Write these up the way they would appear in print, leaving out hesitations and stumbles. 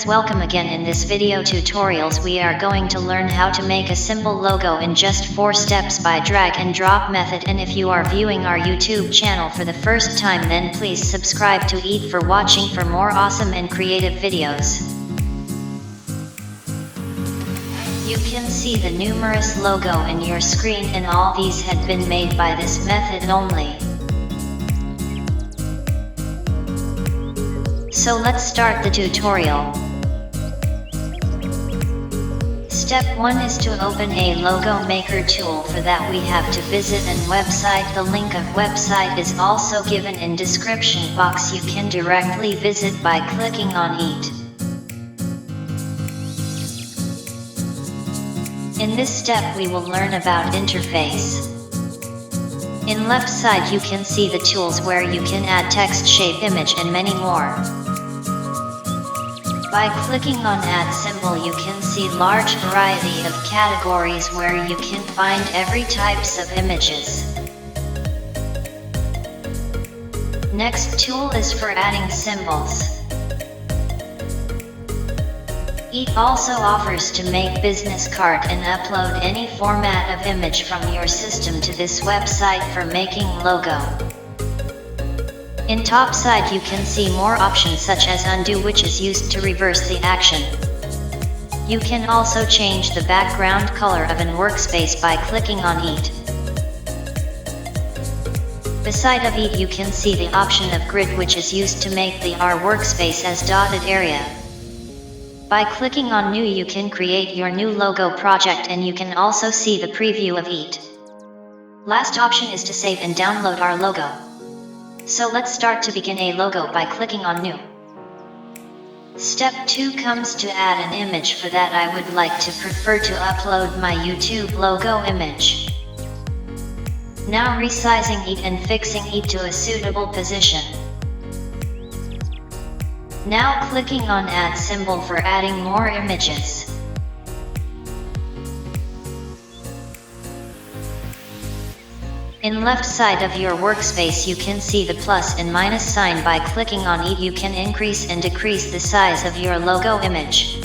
friends, welcome again. In this video tutorials we are going to learn how to make a simple logo in just 4 steps by drag and drop method. And if you are viewing our YouTube channel for the first time, then please subscribe to EYESIGHT for watching for more awesome and creative videos. You can see the numerous logo in your screen, and all these had been made by this method only. So let's start the tutorial. Step 1 is to open a logo maker tool. For that we have to visit an website. The link of website is also given in description box. You can directly visit by clicking on it. In this step we will learn about interface. In left side you can see the tools where you can add text, shape, image and many more. By clicking on add symbol you can see large variety of categories where you can find every types of images. Next tool is for adding symbols. EYESIGHT also offers to make business card and upload any format of image from your system to this website for making logo. In top side you can see more options such as undo, which is used to reverse the action. You can also change the background color of an workspace by clicking on it. Beside of it you can see the option of grid, which is used to make the our workspace as dotted area. By clicking on new you can create your new logo project, and you can also see the preview of it. Last option is to save and download our logo. So let's start to begin a logo by clicking on new. Step 2 comes to add an image. For that I would like to prefer to upload my YouTube logo image. Now resizing it and fixing it to a suitable position. Now clicking on add symbol for adding more images. In left side of your workspace you can see the plus and minus sign. By clicking on it you can increase and decrease the size of your logo image.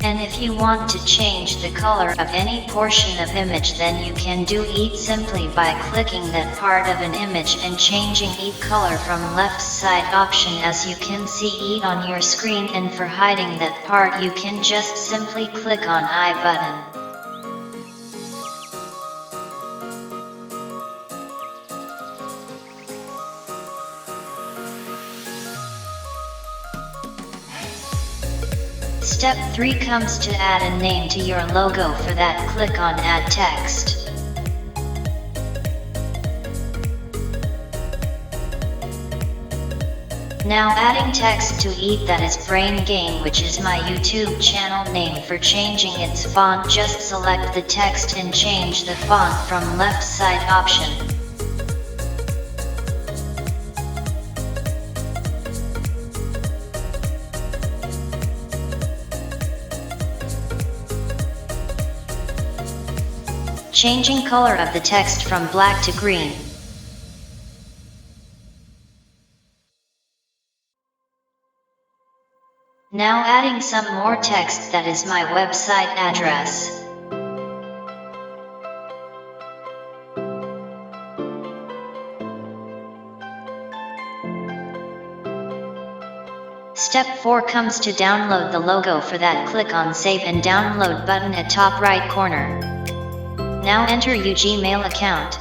And if you want to change the color of any portion of image, then you can do it simply by clicking that part of an image and changing it color from left side option, as you can see it on your screen. And for hiding that part you can just simply click on I button. Step 3 comes to add a name to your logo. For that click on add text. Now adding text to it, that is BrainGain, which is my YouTube channel name. For changing its font just select the text and change the font from left side option. Changing color of the text from black to green. Now adding some more text, that is my website address. Step 4 comes to download the logo. For that click on save and download button at top right corner. Now enter your Gmail account.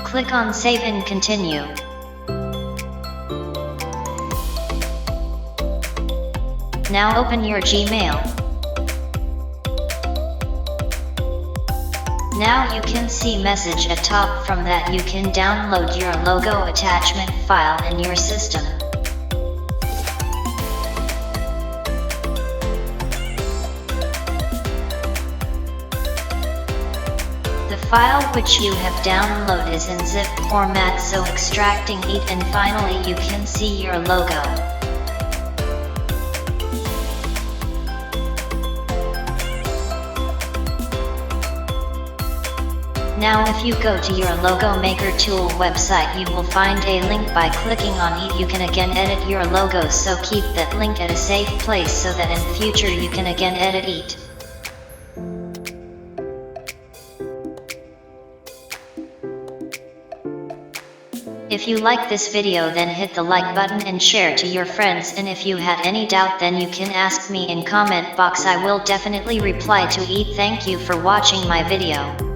Click on save and continue. Now open your Gmail. Now you can see message at top. From that you can download your logo attachment file in your system. The file which you have downloaded is in zip format, so extracting it, and finally you can see your logo. Now if you go to your logo maker tool website, you will find a link. By clicking on it, you can again edit your logos, so keep that link at a safe place so that in future you can again edit it. If you like this video, then hit the like button and share to your friends, and if you had any doubt, then you can ask me in comment box. I will definitely reply to it. Thank you for watching my video.